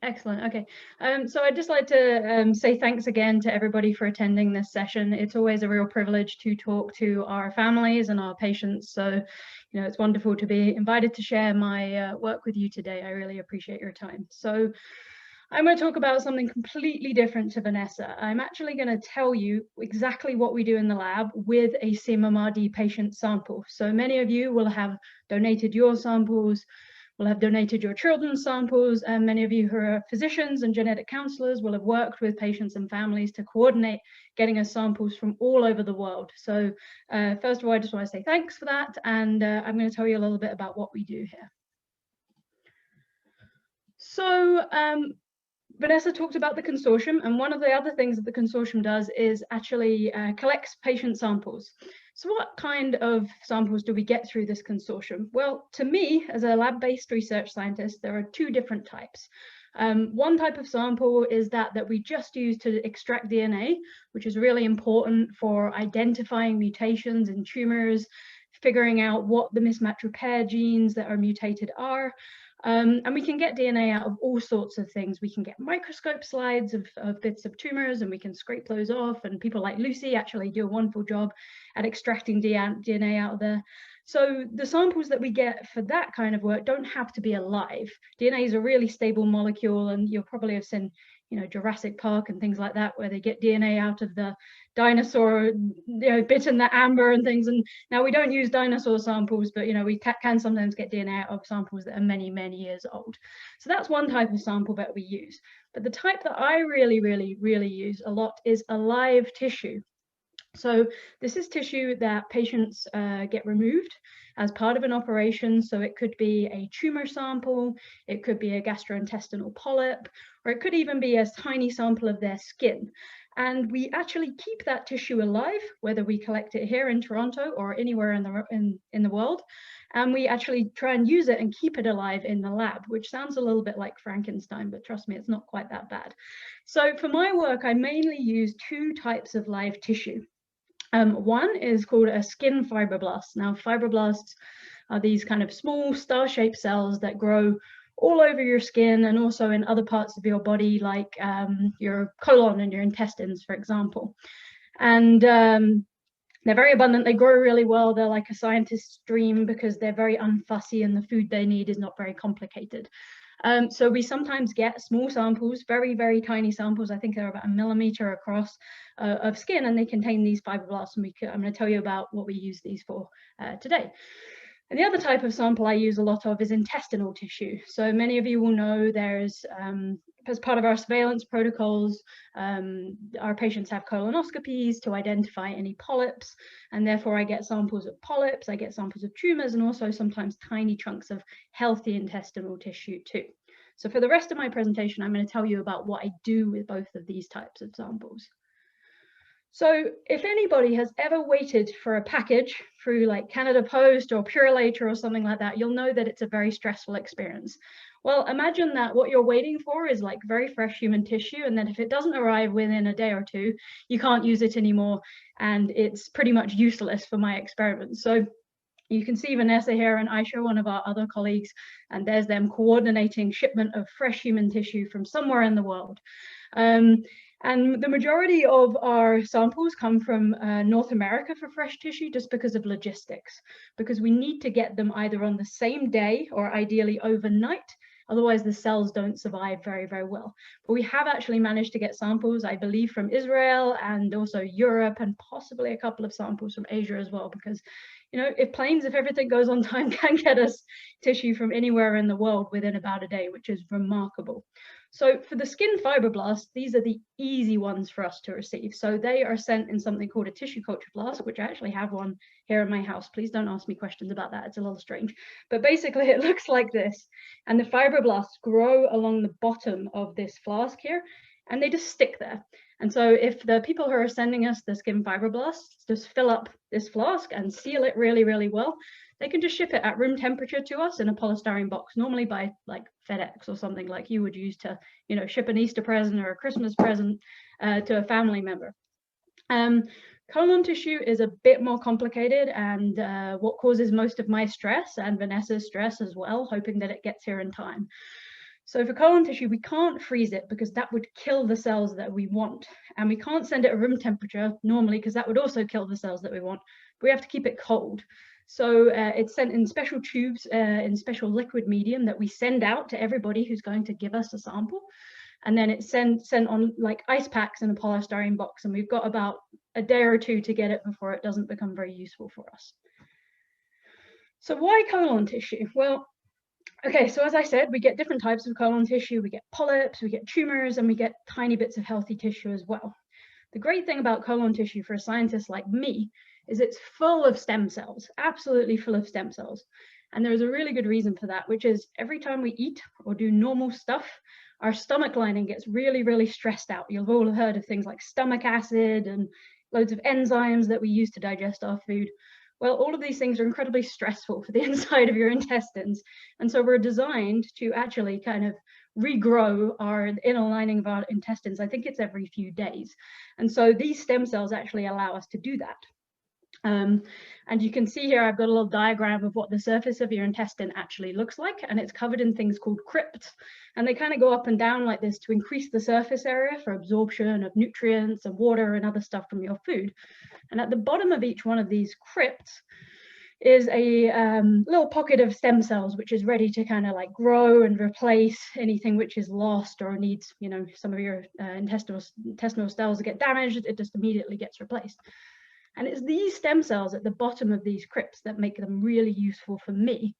Excellent. Okay. So I'd just like to say thanks again to everybody for attending this session. It's always a real privilege to talk to our families and our patients. So, you know, it's wonderful to be invited to share my work with you today. I really appreciate your time. So I'm going to talk about something completely different to Vanessa. I'm actually going to tell you exactly what we do in the lab with a CMMRD patient sample. So many of you will have donated your samples, will have donated your children's samples, and many of you who are physicians and genetic counselors will have worked with patients and families to coordinate getting us samples from all over the world. So first of all, I just want to say thanks for that, and I'm going to tell you a little bit about what we do here. So Vanessa talked about the consortium, and one of the other things that the consortium does is actually collects patient samples. So what kind of samples do we get through this consortium? Well, to me, as a lab-based research scientist, there are two different types. One type of sample is that we just use to extract DNA, which is really important for identifying mutations in tumors, figuring out what the mismatch repair genes that are mutated are. And we can get DNA out of all sorts of things. We can get microscope slides of bits of tumors, and we can scrape those off. And people like Lucy actually do a wonderful job at extracting DNA out of there. So the samples that we get for that kind of work don't have to be alive. DNA is a really stable molecule, and you'll probably have seen, you know, Jurassic Park and things like that, where they get DNA out of the dinosaur, you know, bit in the amber and things. And now we don't use dinosaur samples, but, you know, we can sometimes get DNA out of samples that are many, many years old. So that's one type of sample that we use. But the type that I really use a lot is a live tissue. So this is tissue that patients get removed as part of an operation. So it could be a tumor sample, it could be a gastrointestinal polyp, or it could even be a tiny sample of their skin. And we actually keep that tissue alive, whether we collect it here in Toronto or anywhere in the world. And we actually try and use it and keep it alive in the lab, which sounds a little bit like Frankenstein, but trust me, it's not quite that bad. So for my work, I mainly use two types of live tissue. One is called a skin fibroblast. Now, fibroblasts are these kind of small star-shaped cells that grow all over your skin and also in other parts of your body, like your colon and your intestines, for example. And they're very abundant. They grow really well. They're like a scientist's dream because they're very unfussy and the food they need is not very complicated. So we sometimes get small samples, very tiny samples. I think they're about 1 millimeter across of skin, and they contain these fibroblasts. And I'm going to tell you about what we use these for today. And the other type of sample I use a lot of is intestinal tissue. So many of you will know there's, as part of our surveillance protocols, our patients have colonoscopies to identify any polyps, and therefore I get samples of polyps, I get samples of tumors, and also sometimes tiny chunks of healthy intestinal tissue too. So for the rest of my presentation, I'm going to tell you about what I do with both of these types of samples. So if anybody has ever waited for a package through like Canada Post or Purolator or something like that, you'll know that it's a very stressful experience. Well, imagine that what you're waiting for is like very fresh human tissue, and then if it doesn't arrive within a day or two, you can't use it anymore, and it's pretty much useless for my experiments. So you can see Vanessa here and Aisha, one of our other colleagues, and there's them coordinating shipment of fresh human tissue from somewhere in the world. And the majority of our samples come from North America for fresh tissue, just because of logistics, because we need to get them either on the same day or ideally overnight. Otherwise, the cells don't survive very well. But we have actually managed to get samples, I believe, from Israel and also Europe, and possibly a couple of samples from Asia as well, because, you know, if everything goes on time, can get us tissue from anywhere in the world within about a day, which is remarkable. So for the skin fibroblasts, these are the easy ones for us to receive. So they are sent in something called a tissue culture flask, which I actually have one here in my house. Please don't ask me questions about that. It's a little strange. But basically it looks like this. And the fibroblasts grow along the bottom of this flask here, and they just stick there. And so if the people who are sending us the skin fibroblasts just fill up this flask and seal it really well, they can just ship it at room temperature to us in a polystyrene box, normally by like FedEx or something like you would use to, you know, ship an Easter present or a Christmas present to a family member. Colon tissue is a bit more complicated, and what causes most of my stress and Vanessa's stress as well, hoping that it gets here in time. So for colon tissue, we can't freeze it because that would kill the cells that we want. And we can't send it at room temperature normally because that would also kill the cells that we want. But we have to keep it cold. So it's sent in special tubes, in special liquid medium that we send out to everybody who's going to give us a sample. And then it's sent on like ice packs in a polystyrene box. And we've got about a day or two to get it before it doesn't become very useful for us. So why colon tissue? Well, okay, so as I said, we get different types of colon tissue. We get polyps, we get tumors, and we get tiny bits of healthy tissue as well. The great thing about colon tissue for a scientist like me is it's full of stem cells, absolutely full of stem cells. And there's a really good reason for that, which is every time we eat or do normal stuff, our stomach lining gets really, really stressed out. You've all heard of things like stomach acid and loads of enzymes that we use to digest our food. Well, all of these things are incredibly stressful for the inside of your intestines. And so we're designed to actually kind of regrow our inner lining of our intestines. I think it's every few days. And so these stem cells actually allow us to do that. And you can see here, I've got a little diagram of what the surface of your intestine actually looks like, and it's covered in things called crypts. And they kind of go up and down like this to increase the surface area for absorption of nutrients and water and other stuff from your food. And at the bottom of each one of these crypts is a little pocket of stem cells, which is ready to kind of like grow and replace anything which is lost or needs, you know, some of your intestinal cells get damaged, it just immediately gets replaced. And it's these stem cells at the bottom of these crypts that make them really useful for me,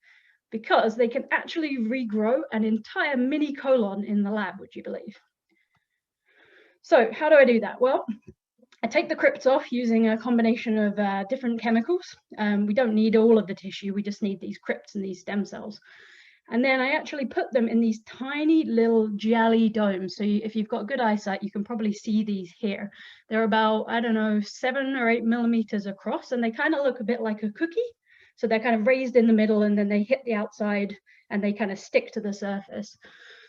because they can actually regrow an entire mini colon in the lab, would you believe? So how do I do that? Well, I take the crypts off using a combination of different chemicals. We don't need all of the tissue, we just need these crypts and these stem cells. And then I actually put them in these tiny little jelly domes. So if you've got good eyesight, you can probably see these here. They're about, I don't know, 7 or 8 millimeters across, and they kind of look a bit like a cookie. So they're kind of raised in the middle, and then they hit the outside and they kind of stick to the surface.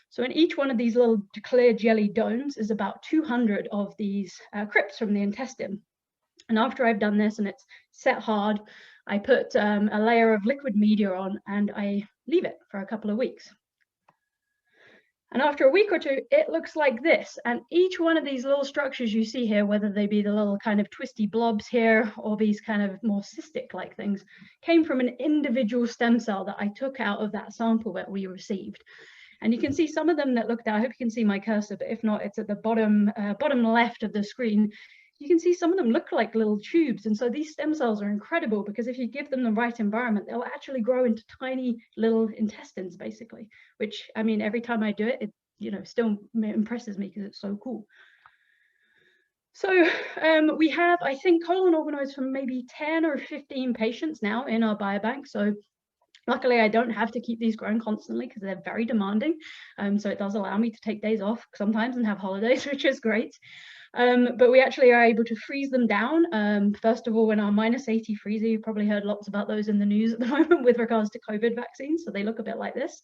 So in each one of these little clear jelly domes is about 200 of these crypts from the intestine. And after I've done this and it's set hard, I put a layer of liquid media on and I leave it for a couple of weeks. And after a week or two, it looks like this. And each one of these little structures you see here, whether they be the little kind of twisty blobs here or these kind of more cystic-like things, came from an individual stem cell that I took out of that sample that we received. And you can see some of them that look down. I hope you can see my cursor, but if not, it's at the bottom left of the screen. You can see some of them look like little tubes. And so these stem cells are incredible, because if you give them the right environment, they'll actually grow into tiny little intestines, basically, which, I mean, every time I do it, it still impresses me because it's so cool. So we have, I think, colon organoids from maybe 10 or 15 patients now in our biobank. So luckily, I don't have to keep these growing constantly because they're very demanding. So it does allow me to take days off sometimes and have holidays, which is great. But we actually are able to freeze them down. First of all, in our -80 freezer, you've probably heard lots about those in the news at the moment with regards to COVID vaccines. So they look a bit like this.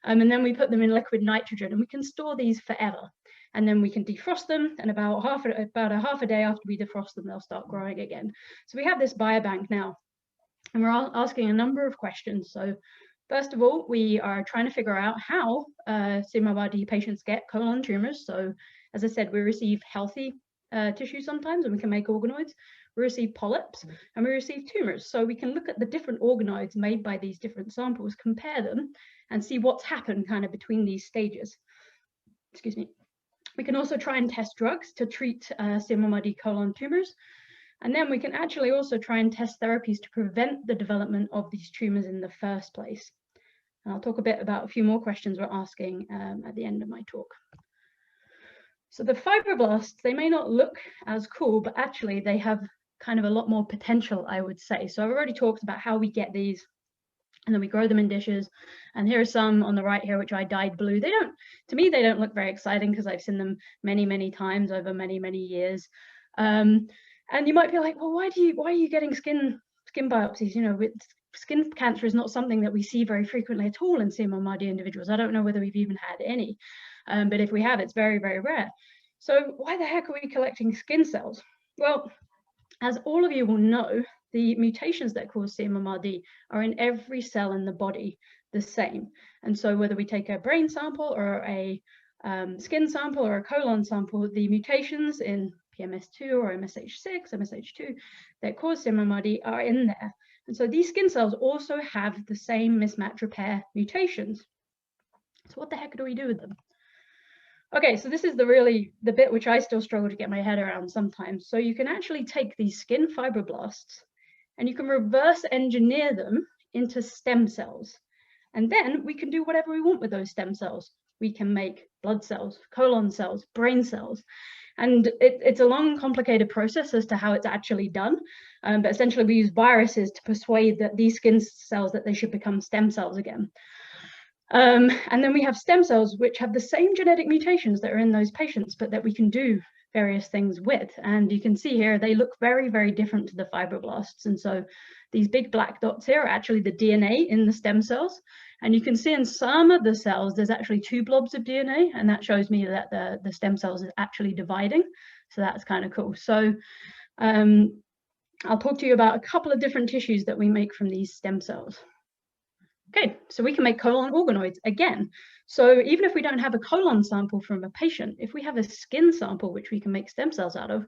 And then we put them in liquid nitrogen, and we can store these forever. And then we can defrost them, and about a half a day after we defrost them, they'll start growing again. So we have this biobank now, and we're asking a number of questions. So first of all, we are trying to figure out how CMMRD patients get colon tumors. So as I said, we receive healthy tissue sometimes, and we can make organoids. We receive polyps, and we receive tumors. So we can look at the different organoids made by these different samples, compare them, and see what's happened kind of between these stages. Excuse me. We can also try and test drugs to treat CMMRD colon tumors. And then we can actually also try and test therapies to prevent the development of these tumors in the first place. And I'll talk a bit about a few more questions we're asking at the end of my talk. So the fibroblasts, they may not look as cool, but actually they have kind of a lot more potential, I would say. So I've already talked about how we get these, and then we grow them in dishes. And here are some on the right here, which I dyed blue. To me, they don't look very exciting because I've seen them many, many times over many, many years. And you might be like, well, why are you getting skin biopsies? You know, skin cancer is not something that we see very frequently at all in CMMRD individuals. I don't know whether we've even had any, but if we have, it's very, very rare. So why the heck are we collecting skin cells? Well, as all of you will know, the mutations that cause CMMRD are in every cell in the body. the same. And so whether we take a brain sample or a skin sample or a colon sample, the mutations in PMS2 or MSH6, MSH2 that cause CMMRD are in there. And so these skin cells also have the same mismatch repair mutations. So what the heck do we do with them? Okay, so this is the bit which I still struggle to get my head around sometimes. So you can actually take these skin fibroblasts and you can reverse engineer them into stem cells. And then we can do whatever we want with those stem cells. We can make blood cells, colon cells, brain cells. And it's a long, complicated process as to how it's actually done. But essentially, we use viruses to persuade that these skin cells that they should become stem cells again. And then we have stem cells which have the same genetic mutations that are in those patients, but that we can do various things with. And you can see here, they look very, very different to the fibroblasts. And so these big black dots here are actually the DNA in the stem cells. And you can see in some of the cells, there's actually 2 blobs of DNA, and that shows me that the stem cells is actually dividing. So that's kind of cool. So I'll talk to you about a couple of different tissues that we make from these stem cells. Okay, so we can make colon organoids again. So even if we don't have a colon sample from a patient, if we have a skin sample, which we can make stem cells out of,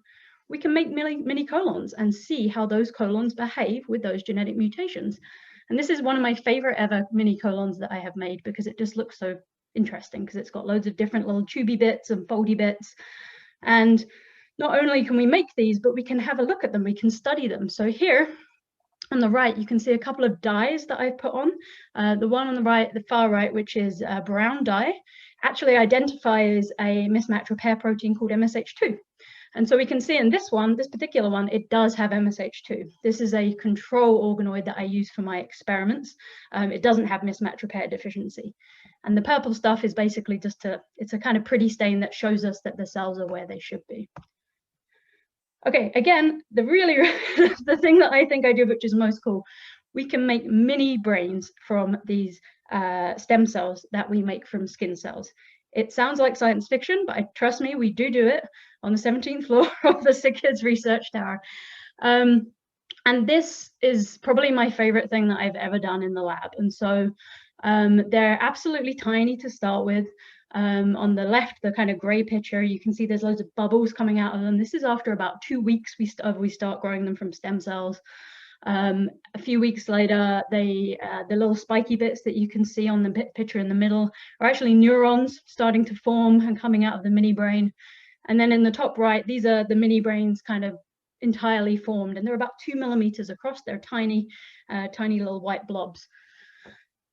we can make mini colons and see how those colons behave with those genetic mutations. And this is one of my favorite ever mini colons that I have made, because it just looks so interesting, because it's got loads of different little tubey bits and foldy bits. And not only can we make these, but we can have a look at them, we can study them. So here on the right, you can see a couple of dyes that I've put on. The one on the right, the far right, which is a brown dye, actually identifies a mismatch repair protein called MSH2. And so we can see in this one, this particular one, it does have MSH2. This is a control organoid that I use for my experiments. It doesn't have mismatch repair deficiency. And the purple stuff is basically just it's a kind of pretty stain that shows us that the cells are where they should be. Okay, again, the thing that I think I do, which is most cool, we can make mini brains from these stem cells that we make from skin cells. It sounds like science fiction, but trust me, we do it on the 17th floor of the Sick Kids Research Tower. And this is probably my favorite thing that I've ever done in the lab. And so they're absolutely tiny to start with. On the left, the kind of gray picture, you can see there's loads of bubbles coming out of them. This is after about 2 weeks we start growing them from stem cells. A few weeks later, the little spiky bits that you can see on the picture in the middle are actually neurons starting to form and coming out of the mini brain. And then in the top right, these are the mini brains kind of entirely formed, and they're about 2 millimeters across. They're tiny, tiny little white blobs.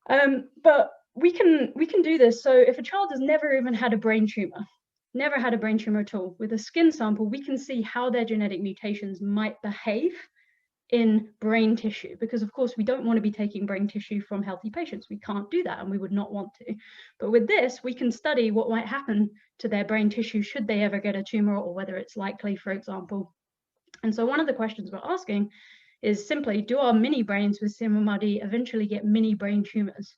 But we can do this. So if a child has never even had a brain tumor, never had a brain tumor at all, with a skin sample, we can see how their genetic mutations might behave in brain tissue, because of course we don't want to be taking brain tissue from healthy patients. We can't do that, and we would not want to. But with this, we can study what might happen to their brain tissue should they ever get a tumor, or whether it's likely, for example. And so one of the questions we're asking is simply, do our mini brains with CMMRD eventually get mini brain tumors?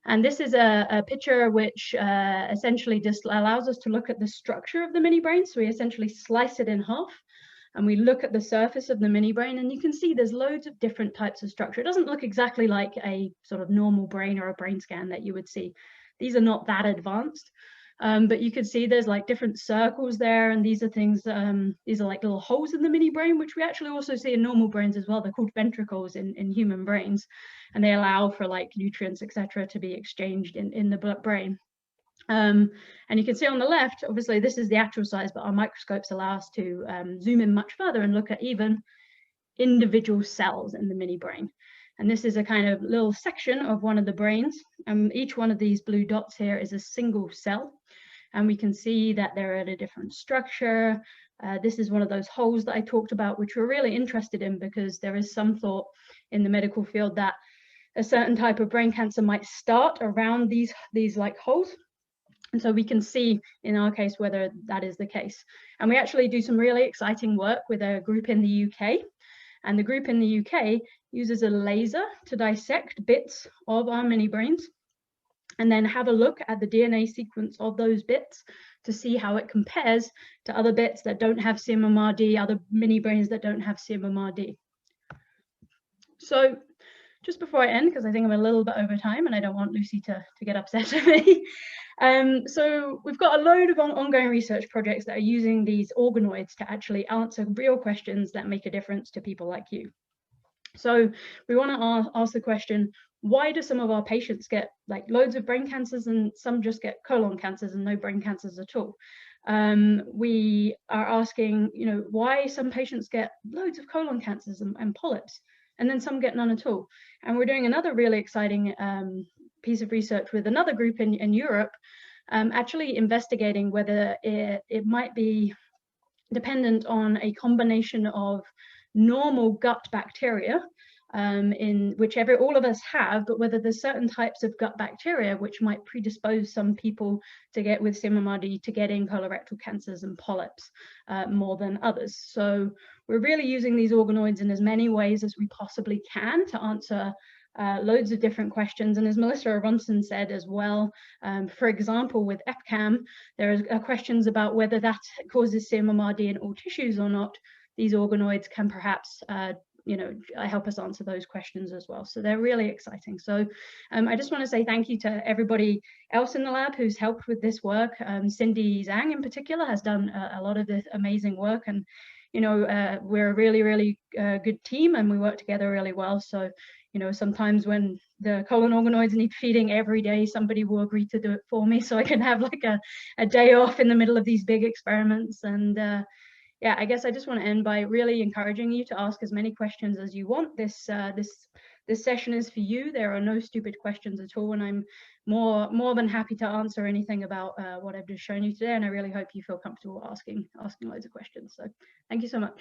And this is a picture which essentially just allows us to look at the structure of the mini brain. So we essentially slice it in half, and we look at the surface of the mini brain, and you can see there's loads of different types of structure. It doesn't look exactly like a sort of normal brain or a brain scan that you would see. These are not that advanced, but you can see there's like different circles there, and these are things, these are like little holes in the mini brain, which we actually also see in normal brains as well. They're called ventricles in human brains, and they allow for like nutrients, etc., to be exchanged in the brain. And you can see on the left, obviously this is the actual size, but our microscopes allow us to zoom in much further and look at even individual cells in the mini brain. And this is a kind of little section of one of the brains. Each one of these blue dots here is a single cell, and we can see that they're at a different structure. This is one of those holes that I talked about, which we're really interested in, because there is some thought in the medical field that a certain type of brain cancer might start around these like holes. And so we can see in our case whether that is the case. And we actually do some really exciting work with a group in the UK. And the group in the UK uses a laser to dissect bits of our mini brains, and then have a look at the DNA sequence of those bits to see how it compares to other bits that don't have CMMRD, other mini brains that don't have CMMRD. So just before I end, because I think I'm a little bit over time and I don't want Lucy to get upset at me. So we've got a load of ongoing research projects that are using these organoids to actually answer real questions that make a difference to people like you. So we want to ask the question, why do some of our patients get like loads of brain cancers and some just get colon cancers and no brain cancers at all? We are asking, you know, why some patients get loads of colon cancers and polyps, and then some get none at all. And we're doing another really exciting piece of research with another group in Europe, actually investigating whether it might be dependent on a combination of normal gut bacteria, in which all of us have, but whether there's certain types of gut bacteria which might predispose some people to get with CMMRD to getting colorectal cancers and polyps more than others. So we're really using these organoids in as many ways as we possibly can to answer loads of different questions. And as Melissa Aronson said as well, for example, with EpCAM, there are questions about whether that causes CMMRD in all tissues or not. These organoids can perhaps you know, help us answer those questions as well. So they're really exciting. So I just want to say thank you to everybody else in the lab who's helped with this work. Cindy Zhang in particular has done a lot of this amazing work, and you know, we're a really, really good team and we work together really well. So, you know, sometimes when the colon organoids need feeding every day, somebody will agree to do it for me so I can have like a day off in the middle of these big experiments. And yeah, I guess I just want to end by really encouraging you to ask as many questions as you want. This session is for you. There are no stupid questions at all, and I'm more than happy to answer anything about what I've just shown you today. And I really hope you feel comfortable asking loads of questions. So thank you so much.